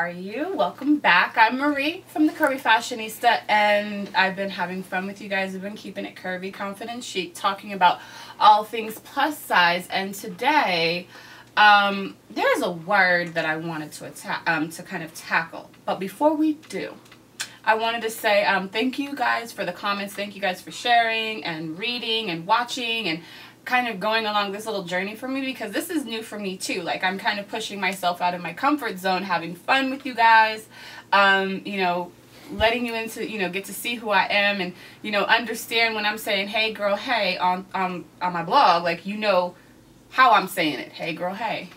are you? Welcome back. I'm Marie from the Curvy Fashionista, and I've been having fun with you guys. I've been keeping it curvy, confident, chic, talking about all things plus size. And today, there's a word that I wanted to kind of tackle. But before we do, I wanted to say thank you guys for the comments. Thank you guys for sharing and reading and watching and kind of going along this little journey for me, because this is new for me too. Like, I'm kind of pushing myself out of my comfort zone, having fun with you guys, you know, letting you into, you know, get to see who I am and, you know, understand when I'm saying, hey girl, hey, on my blog, like, you know how I'm saying it. Hey girl, hey.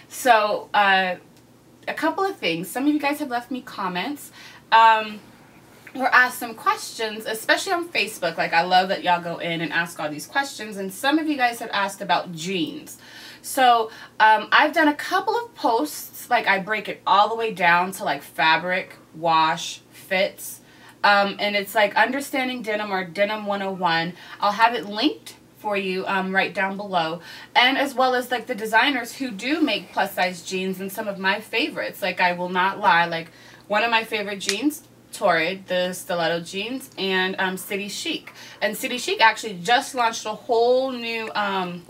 So a couple of things. Some of you guys have left me comments. Or ask some questions, especially on Facebook. Like, I love that y'all go in and ask all these questions, and some of you guys have asked about jeans. So I've done a couple of posts, like I break it all the way down to like fabric, wash, fits, and it's like understanding denim or denim 101. I'll have it linked for you right down below, and as well as like the designers who do make plus size jeans and some of my favorites. Like, I will not lie, like one of my favorite jeans, Torrid, the stiletto jeans, and City Chic. And City Chic actually just launched a whole new kind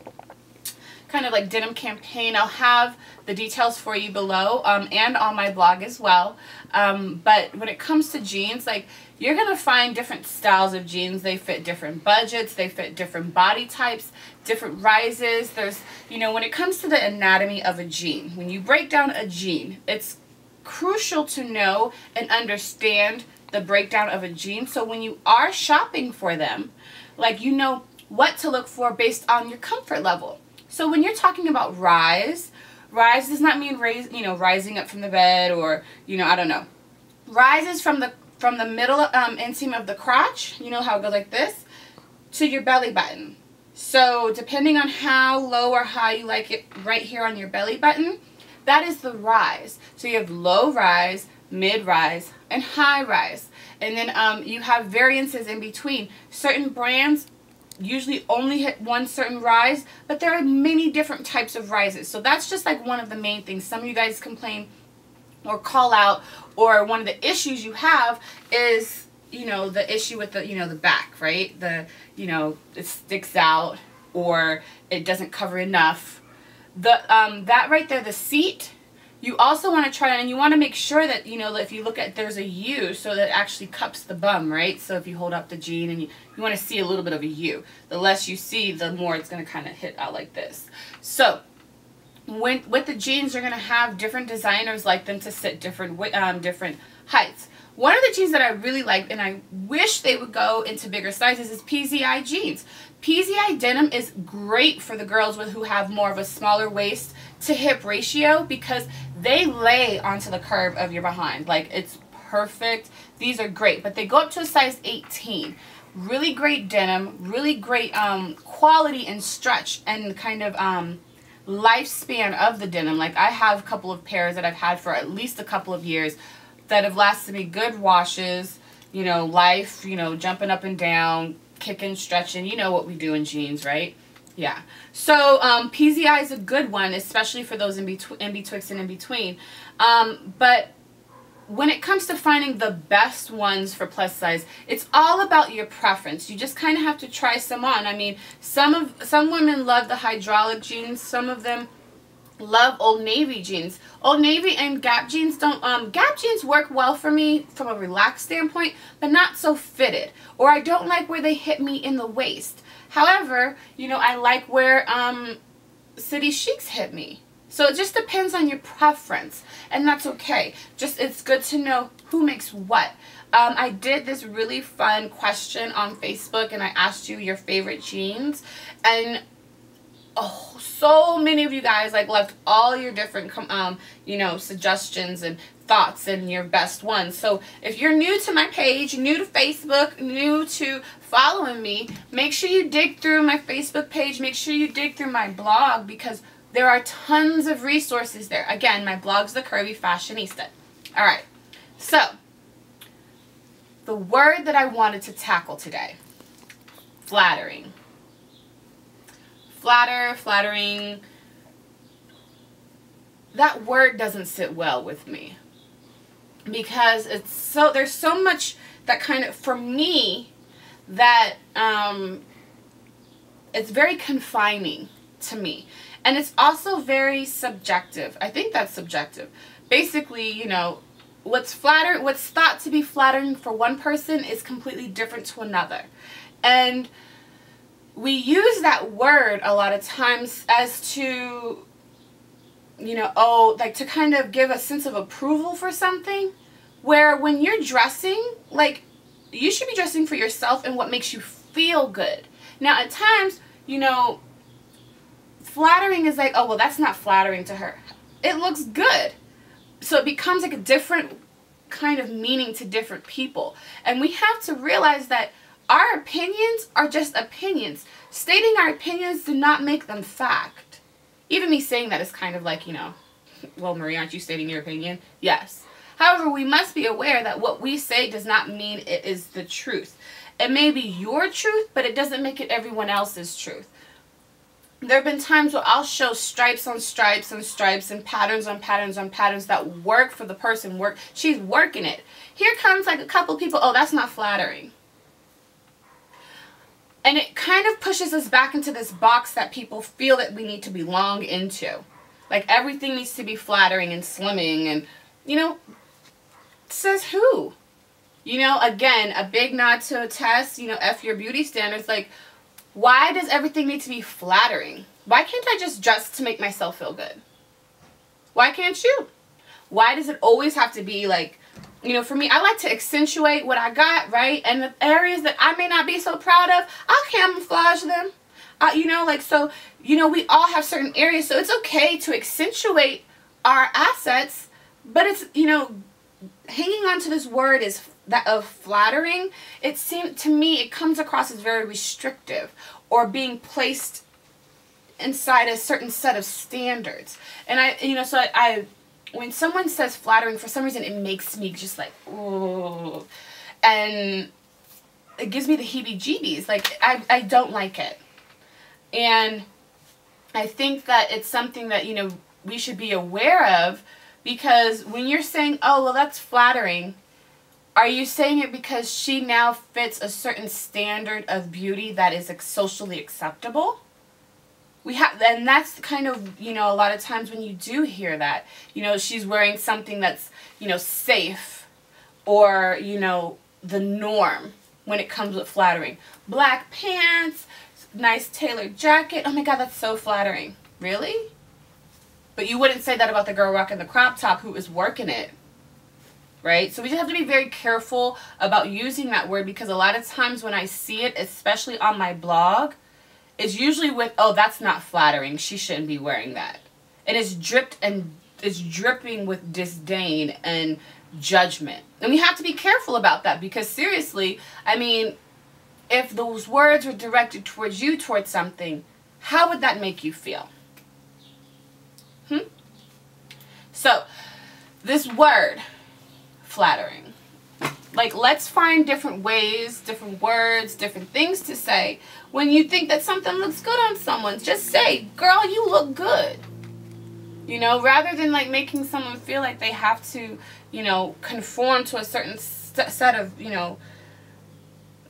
of like denim campaign. I'll have the details for you below and on my blog as well. But when it comes to jeans, like, you're gonna find different styles of jeans. They fit different budgets, they fit different body types, different rises. There's, you know, when it comes to the anatomy of a jean, when you break down a jean, it's crucial to know and understand the breakdown of a jean, so when you are shopping for them, like, you know what to look for based on your comfort level. So when you're talking about rise does not mean rising up from the bed, or, you know, I don't know. Rise is from the middle inseam of the crotch, you know how it goes like this, to your belly button. So depending on how low or high you like it right here on your belly button, that is the rise. So you have low rise, mid rise, and high rise. And then you have variances in between. Certain brands usually only hit one certain rise, but there are many different types of rises. So that's just like one of the main things. Some of you guys complain or call out, or one of the issues you have is, you know, the issue with the, you know, the back, right? The, you know, it sticks out or it doesn't cover enough. The that right there, the seat, you also want to try it, and you want to make sure that, you know, if you look at, there's a U, so that it actually cups the bum, right? So if you hold up the jean and you want to see a little bit of a U, the less you see, the more it's going to kind of hit out like this. So with the jeans, you're going to have different designers like them to sit different heights. One of the jeans that I really like, and I wish they would go into bigger sizes, is PZI jeans. PZI denim is great for the girls who have more of a smaller waist to hip ratio, because they lay onto the curve of your behind. Like, it's perfect. These are great, but they go up to a size 18. Really great denim, really great quality and stretch and kind of lifespan of the denim. Like, I have a couple of pairs that I've had for at least a couple of years that have lasted me good washes, you know, life, you know, jumping up and down, kicking, stretching, you know what we do in jeans, right? Yeah. So PZI is a good one, especially for those in betwixt and in between. But when it comes to finding the best ones for plus size, it's all about your preference. You just kind of have to try some on. I mean, some women love the hydraulic jeans. Some of them love Old Navy jeans. Old Navy and Gap jeans don't, Gap jeans work well for me from a relaxed standpoint, but not so fitted. Or I don't like where they hit me in the waist. However, you know, I like where City Chics hit me. So it just depends on your preference, and that's okay. Just, it's good to know who makes what. I did this really fun question on Facebook, and I asked you your favorite jeans, and oh, so many of you guys like left all your different you know, suggestions and thoughts and your best ones. So if you're new to my page, new to Facebook, new to following me, make sure you dig through my Facebook page, make sure you dig through my blog, because there are tons of resources there. Again, my blog's The Curvy Fashionista. Alright, so the word that I wanted to tackle today, flattering. Flattering. that word doesn't sit well with me, because there's so much that kind of, for me, that it's very confining to me. And it's also very subjective. I think that's subjective. Basically, you know, what's thought to be flattering for one person is completely different to another. And we use that word a lot of times as to, you know, oh, like to kind of give a sense of approval for something, where when you're dressing, like, you should be dressing for yourself and what makes you feel good. Now, at times, you know, flattering is like, oh, well, that's not flattering to her. It looks good. So it becomes like a different kind of meaning to different people. And we have to realize that our opinions are just opinions. Stating our opinions do not make them fact. Even me saying that is kind of like, you know, well, Marie, aren't you stating your opinion? Yes. However, we must be aware that what we say does not mean it is the truth. It may be your truth, but it doesn't make it everyone else's truth. There have been times where I'll show stripes on stripes and stripes and patterns on patterns on patterns that work for the person. She's working it. Here comes like a couple people, oh, that's not flattering. And it kind of pushes us back into this box that people feel that we need to belong into. Like everything needs to be flattering and slimming and, you know, says who? You know, again, a big nod to a test, you know, F your beauty standards. Like, why does everything need to be flattering? Why can't I just dress to make myself feel good? Why can't you? Why does it always have to be like, you know, for me, I like to accentuate what I got, right? And the areas that I may not be so proud of, I'll camouflage them. You know, like, so, you know, we all have certain areas, so it's okay to accentuate our assets, but it's, you know, hanging on to this word is that of flattering. It seemed to me, it comes across as very restrictive or being placed inside a certain set of standards. And I, you know, so when someone says flattering, for some reason it makes me just like, ooh, and it gives me the heebie-jeebies. Like, I don't like it. And I think that it's something that, you know, we should be aware of, because when you're saying, oh, well, that's flattering, are you saying it because she now fits a certain standard of beauty that is socially acceptable? And that's kind of, you know, a lot of times when you do hear that, you know, she's wearing something that's, you know, safe or, you know, the norm when it comes with flattering. Black pants, nice tailored jacket. Oh my God, that's so flattering. Really? But you wouldn't say that about the girl rocking the crop top who is working it. Right? So we just have to be very careful about using that word, because a lot of times when I see it, especially on my blog, it's usually with, oh, that's not flattering. She shouldn't be wearing that. And it's dripping with disdain and judgment. And we have to be careful about that, because seriously, I mean, if those words were directed towards you, towards something, how would that make you feel? So, this word, flattering. Like, let's find different ways, different words, different things to say. When you think that something looks good on someone, just say, girl, you look good. You know, rather than like making someone feel like they have to, you know, conform to a certain set of, you know,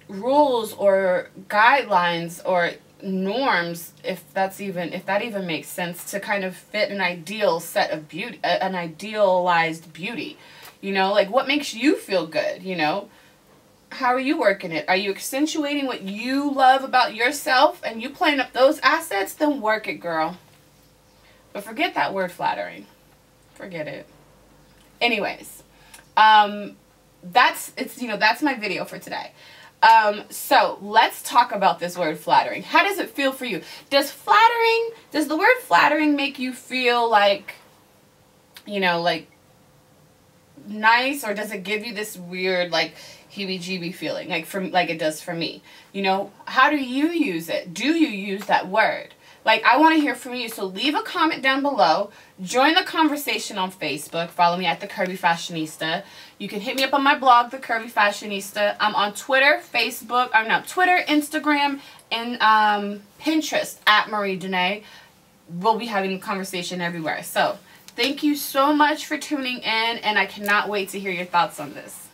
rules or guidelines or norms, if that even makes sense, to kind of fit an ideal set of beauty, an idealized beauty. You know, like, what makes you feel good, you know? How are you working it? Are you accentuating what you love about yourself and you playing up those assets? Then work it, girl. But forget that word flattering. Forget it. Anyways, that's my video for today. So let's talk about this word flattering. How does it feel for you? Does the word flattering make you feel like, you know, like nice, or does it give you this weird like heebie-jeebie feeling like it does for me? You know, how do you use it? Do you use that word? Like, I want to hear from you, so leave a comment down below. Join the conversation on Facebook. Follow me at The Curvy Fashionista. You can hit me up on my blog, The Curvy Fashionista. I'm on Twitter, Twitter, Instagram, and Pinterest at Marie Danae. We'll be having a conversation everywhere. So, Thank you so much for tuning in, and I cannot wait to hear your thoughts on this.